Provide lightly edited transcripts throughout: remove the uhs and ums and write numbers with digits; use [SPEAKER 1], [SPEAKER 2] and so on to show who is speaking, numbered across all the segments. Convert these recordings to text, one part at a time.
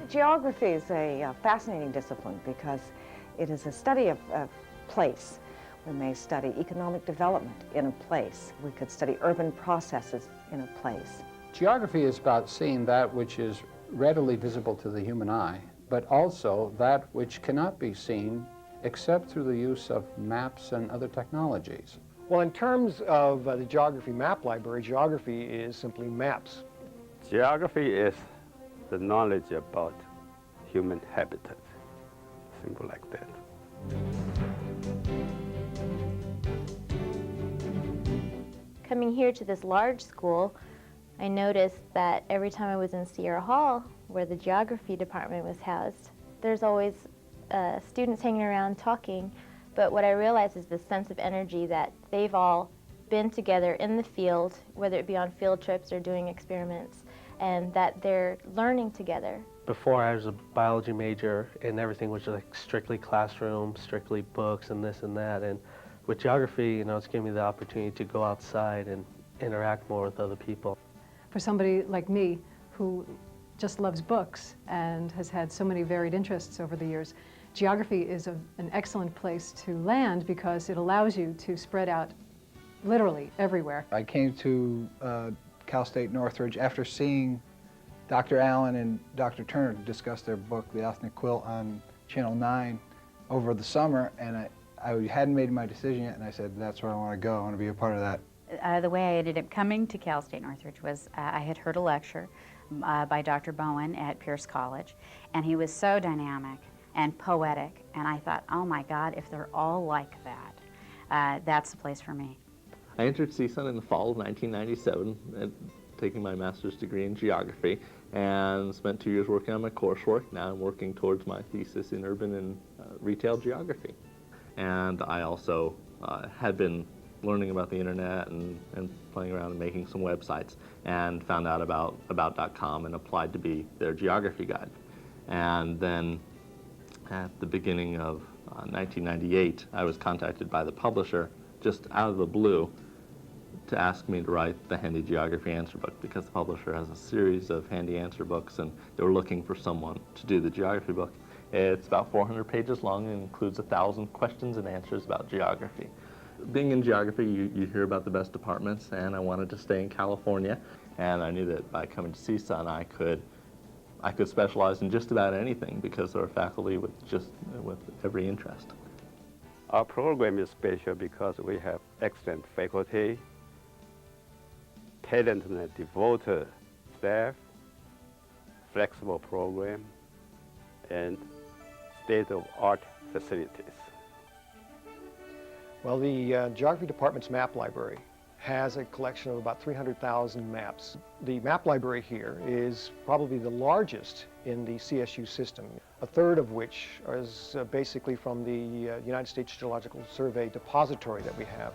[SPEAKER 1] Geography is a fascinating discipline because it is a study of place. We may study economic development in a place. We could study urban processes in a place.
[SPEAKER 2] Geography is about seeing that which is readily visible to the human eye, but also that which cannot be seen except through the use of maps and other technologies.
[SPEAKER 3] Well, in terms of the Geography Map Library, geography is simply maps.
[SPEAKER 4] Geography is the knowledge about human habitat, simple like that.
[SPEAKER 5] Coming here to this large school, I noticed that every time I was in Sierra Hall, where the geography department was housed, there's always students hanging around talking, but what I realized is the sense of energy that they've all been together in the field, whether it be on field trips or doing experiments, and that they're learning together.
[SPEAKER 6] Before I was a biology major and everything was like strictly classroom, strictly books and this and that. And with geography, you know, it's given me the opportunity to go outside and interact more with other people.
[SPEAKER 7] For somebody like me who just loves books and has had so many varied interests over the years, geography is an excellent place to land because it allows you to spread out literally everywhere.
[SPEAKER 8] I came to Cal State Northridge after seeing Dr. Allen and Dr. Turner discuss their book, The Ethnic Quilt, on Channel 9 over the summer, and I hadn't made my decision yet, and I said, that's where I want to go. I want to be a part of that.
[SPEAKER 9] The way I ended up coming to Cal State Northridge was I had heard a lecture by Dr. Bowen at Pierce College, and he was so dynamic and poetic, and I thought, oh my God, if they're all like that, that's the place for me.
[SPEAKER 10] I entered CSUN in the fall of 1997, taking my master's degree in geography, and spent 2 years working on my coursework. Now I'm working towards my thesis in urban and retail geography. And I also had been learning about the internet and playing around and making some websites, and found out about About.com and applied to be their geography guide. And then at the beginning of 1998, I was contacted by the publisher just out of the blue to ask me to write the Handy Geography Answer Book, because the publisher has a series of handy answer books and they were looking for someone to do the geography book. It's about 400 pages long and includes 1,000 questions and answers about geography. Being in geography, you hear about the best departments, and I wanted to stay in California, and I knew that by coming to CSUN I could specialize in just about anything because there are faculty with every interest.
[SPEAKER 4] Our program is special because we have excellent faculty, talented and devoted staff, flexible program, and state-of-art facilities.
[SPEAKER 3] Well, the Geography Department's map library has a collection of about 300,000 maps. The map library here is probably the largest in the CSU system, a third of which is basically from the United States Geological Survey depository that we have.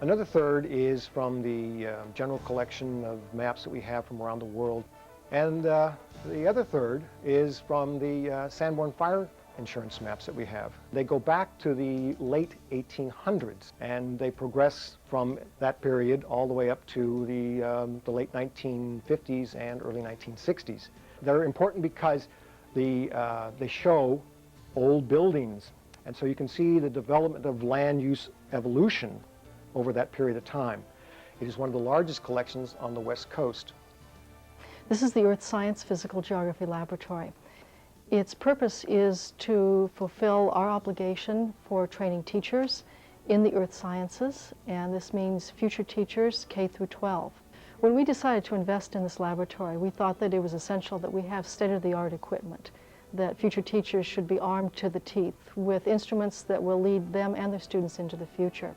[SPEAKER 3] Another third is from the general collection of maps that we have from around the world. And the other third is from the Sanborn fire insurance maps that we have. They go back to the late 1800s, and they progress from that period all the way up to the late 1950s and early 1960s. They're important because they show old buildings, and so you can see the development of land use evolution over that period of time. It is one of the largest collections on the West Coast.
[SPEAKER 7] This is the Earth Science Physical Geography Laboratory. Its purpose is to fulfill our obligation for training teachers in the earth sciences, and this means future teachers K through 12. When we decided to invest in this laboratory, we thought that it was essential that we have state-of-the-art equipment, that future teachers should be armed to the teeth with instruments that will lead them and their students into the future.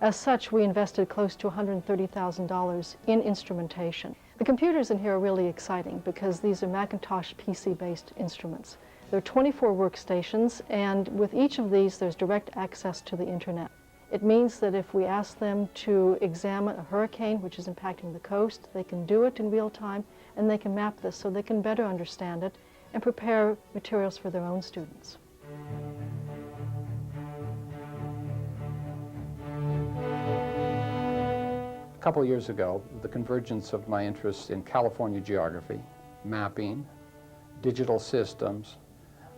[SPEAKER 7] As such, we invested close to $130,000 in instrumentation. The computers in here are really exciting because these are Macintosh PC-based instruments. There are 24 workstations, and with each of these there's direct access to the internet. It means that if we ask them to examine a hurricane which is impacting the coast, they can do it in real time, and they can map this so they can better understand it and prepare materials for their own students.
[SPEAKER 2] A couple years ago, the convergence of my interests in California geography, mapping, digital systems,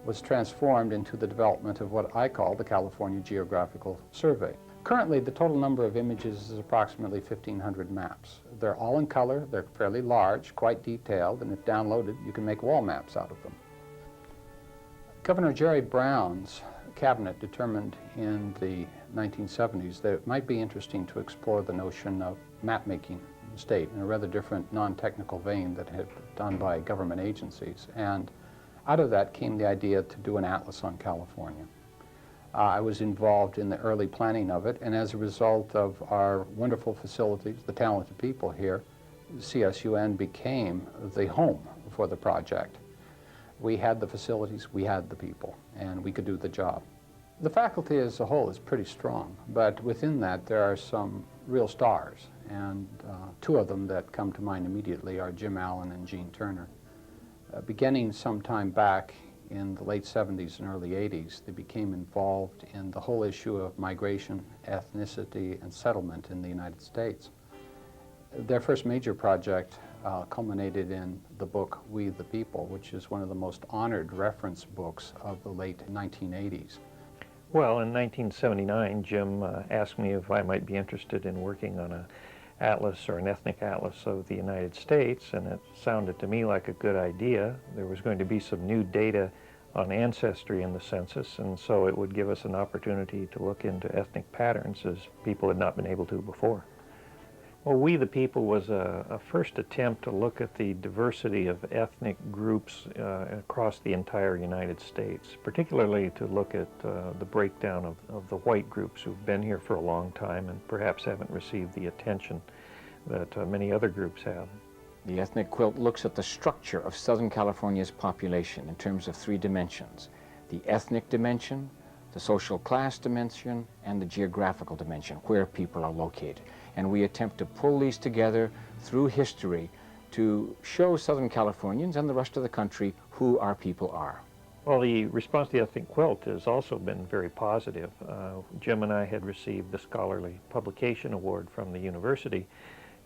[SPEAKER 2] was transformed into the development of what I call the California Geographical Survey. Currently, the total number of images is approximately 1,500 maps. They're all in color, they're fairly large, quite detailed, and if downloaded, you can make wall maps out of them. Governor Jerry Brown's cabinet determined in the 1970s that it might be interesting to explore the notion of map-making in the state in a rather different, non-technical vein that had been done by government agencies. And out of that came the idea to do an atlas on California. I was involved in the early planning of it, and as a result of our wonderful facilities, the talented people here, CSUN became the home for the project. We had the facilities, we had the people, and we could do the job. The faculty as a whole is pretty strong, but within that there are some real stars, and two of them that come to mind immediately are Jim Allen and Gene Turner. Beginning sometime back in the late 70s and early 80s, they became involved in the whole issue of migration, ethnicity, and settlement in the United States. Their first major project culminated in the book We the People, which is one of the most honored reference books of the late 1980s.
[SPEAKER 11] Well, in 1979, Jim asked me if I might be interested in working on an atlas or an ethnic atlas of the United States, and it sounded to me like a good idea. There was going to be some new data on ancestry in the census, and so it would give us an opportunity to look into ethnic patterns as people had not been able to before. Well, We the People was a first attempt to look at the diversity of ethnic groups across the entire United States, particularly to look at the breakdown of the white groups who've been here for a long time and perhaps haven't received the attention that many other groups have.
[SPEAKER 12] The ethnic quilt looks at the structure of Southern California's population in terms of three dimensions: the ethnic dimension, the social class dimension, and the geographical dimension, where people are located. And we attempt to pull these together through history to show Southern Californians and the rest of the country who our people are.
[SPEAKER 11] Well, the response to the ethnic quilt has also been very positive. Jim and I had received the Scholarly Publication Award from the university,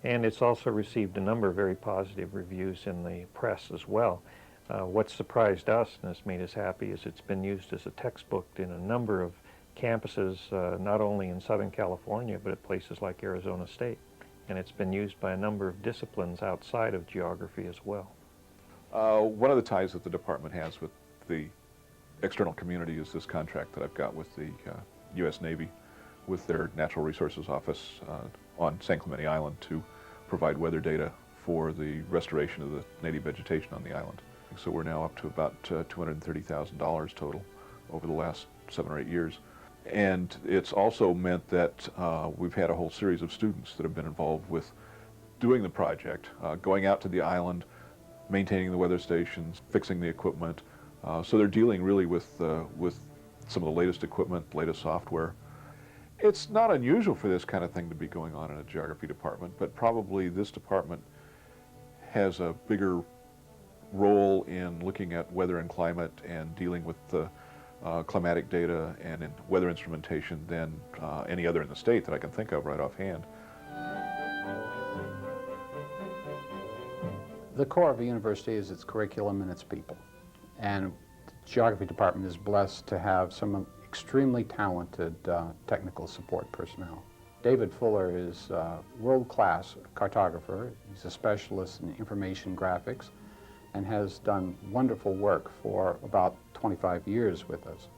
[SPEAKER 11] and it's also received a number of very positive reviews in the press as well. What surprised us and has made us happy is it's been used as a textbook in a number of campuses, not only in Southern California, but at places like Arizona State. And it's been used by a number of disciplines outside of geography as well.
[SPEAKER 13] One of the ties that the department has with the external community is this contract that I've got with the U.S. Navy, with their Natural Resources Office on San Clemente Island to provide weather data for the restoration of the native vegetation on the island. So we're now up to about $230,000 total over the last 7 or 8 years. And it's also meant that we've had a whole series of students that have been involved with doing the project, going out to the island, maintaining the weather stations, fixing the equipment. So they're dealing really with some of the latest equipment, latest software. It's not unusual for this kind of thing to be going on in a geography department, but probably this department has a bigger role in looking at weather and climate and dealing with the climatic data and in weather instrumentation than any other in the state that I can think of right offhand.
[SPEAKER 2] The core of a university is its curriculum and its people. And the geography department is blessed to have some extremely talented technical support personnel. David Fuller is a world-class cartographer. He's a specialist in information graphics and has done wonderful work for about 25 years with us.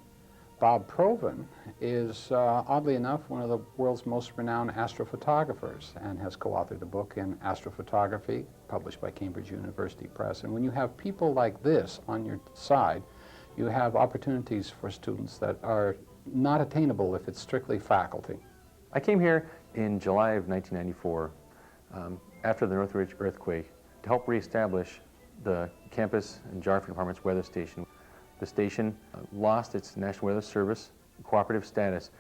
[SPEAKER 2] Bob Proven is, oddly enough, one of the world's most renowned astrophotographers and has co-authored a book in astrophotography published by Cambridge University Press. And when you have people like this on your side, you have opportunities for students that are not attainable if it's strictly faculty.
[SPEAKER 14] I came here in July of 1994 after the Northridge earthquake to help reestablish the campus and geography department's weather station. The station lost its National Weather Service cooperative status,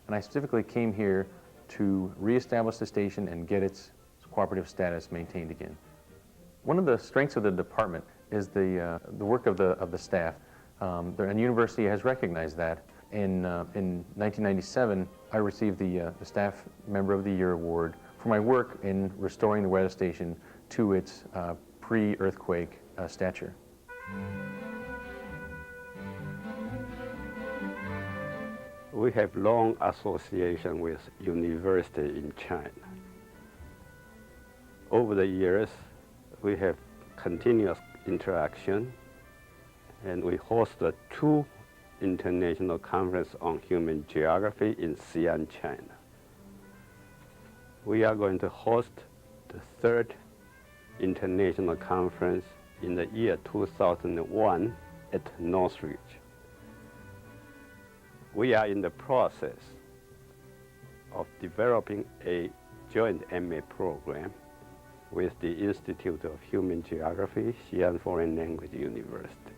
[SPEAKER 14] and and I specifically came here to reestablish the station and get its cooperative status maintained again. One of the strengths of the department is the work of the staff. And the university has recognized that. In 1997, I received the Staff Member of the Year award for my work in restoring the weather station to its pre-earthquake stature.
[SPEAKER 4] We have long association with university in China. Over the years, we have continuous interaction, and we hosted 2 international conferences on human geography in Xi'an, China. We are going to host the 3rd international conference in the year 2001 at Northridge. We are in the process of developing a joint MA program with the Institute of Human Geography, Xi'an Foreign Language University.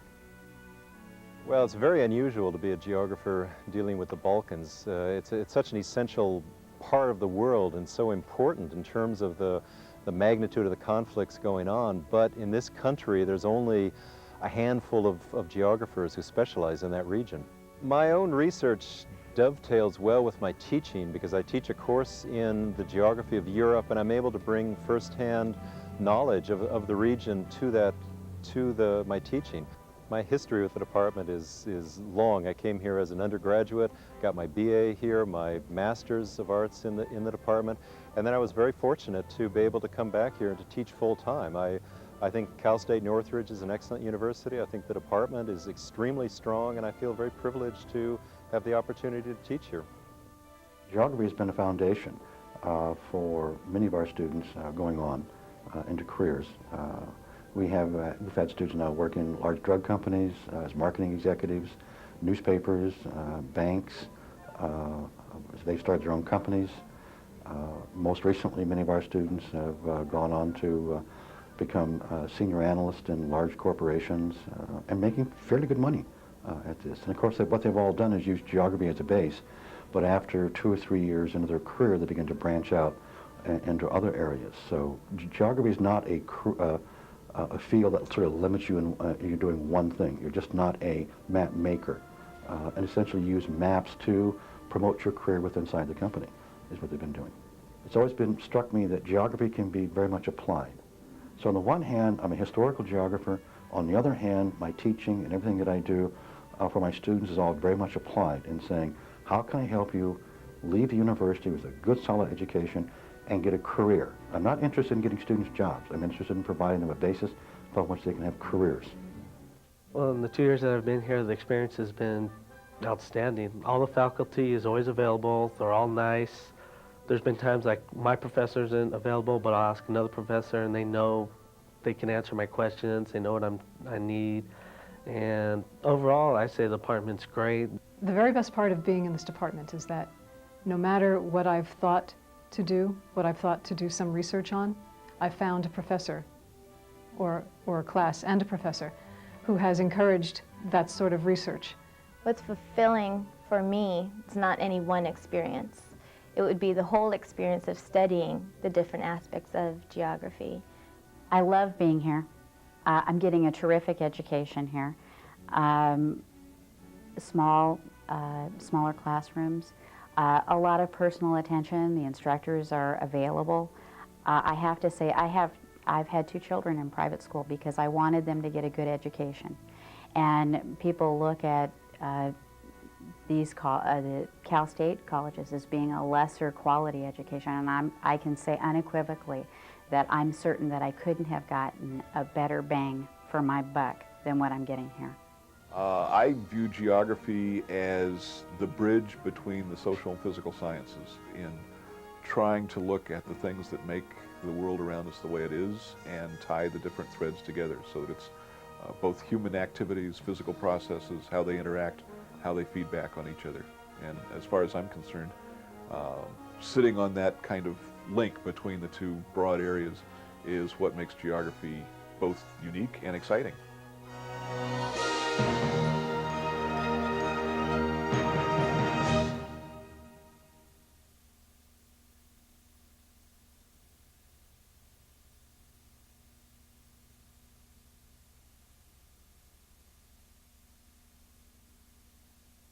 [SPEAKER 15] Well, it's very unusual to be a geographer dealing with the Balkans. It's such an essential part of the world and so important in terms of the magnitude of the conflicts going on. But in this country, there's only a handful of geographers who specialize in that region. My own research dovetails well with my teaching because I teach a course in the geography of Europe, and I'm able to bring firsthand knowledge of the region to my teaching. My history with the department is long. I came here as an undergraduate, got my BA here, my Master's of Arts in the department, and then I was very fortunate to be able to come back here and to teach full-time. I think Cal State Northridge is an excellent university. I think the department is extremely strong, and I feel very privileged to have the opportunity to teach here.
[SPEAKER 16] Geography has been a foundation for many of our students going on into careers. We've had students now work in large drug companies as marketing executives, newspapers, banks. They've started their own companies. Most recently, many of our students have gone on to become senior analysts in large corporations and making fairly good money at this. And of course, what they've all done is use geography as a base, but after 2 or 3 years into their career, they begin to branch out into other areas. So geography is not a field that sort of limits you in you're doing one thing. You're just not a map maker. And essentially use maps to promote your career inside the company is what they've been doing. It's always struck me that geography can be very much applied. So on the one hand, I'm a historical geographer. On the other hand, my teaching and everything that I do for my students is all very much applied in saying, how can I help you leave the university with a good, solid education and get a career? I'm not interested in getting students jobs. I'm interested in providing them a basis upon which they can have careers.
[SPEAKER 6] Well, in the 2 years that I've been here, the experience has been outstanding. All the faculty is always available. They're all nice. There's been times like my professor isn't available, but I'll ask another professor, and they know they can answer my questions. They know what I need. And overall, I say the department's great.
[SPEAKER 17] The very best part of being in this department is that no matter what I've thought to do, some research on, I've found a professor or a class and a professor who has encouraged that sort of research.
[SPEAKER 5] What's fulfilling for me is not any one experience. It would be the whole experience of studying the different aspects of geography.
[SPEAKER 9] I love being here. I'm getting a terrific education here. Smaller classrooms, a lot of personal attention. The instructors are available. I have to say, I've had 2 children in private school because I wanted them to get a good education. And people look at the Cal State colleges as being a lesser quality education, and I can say unequivocally that I'm certain that I couldn't have gotten a better bang for my buck than what I'm getting here.
[SPEAKER 13] I view geography as the bridge between the social and physical sciences in trying to look at the things that make the world around us the way it is and tie the different threads together so that it's both human activities, physical processes, how they interact, how they feed back on each other. And as far as I'm concerned, sitting on that kind of link between the 2 broad areas is what makes geography both unique and exciting.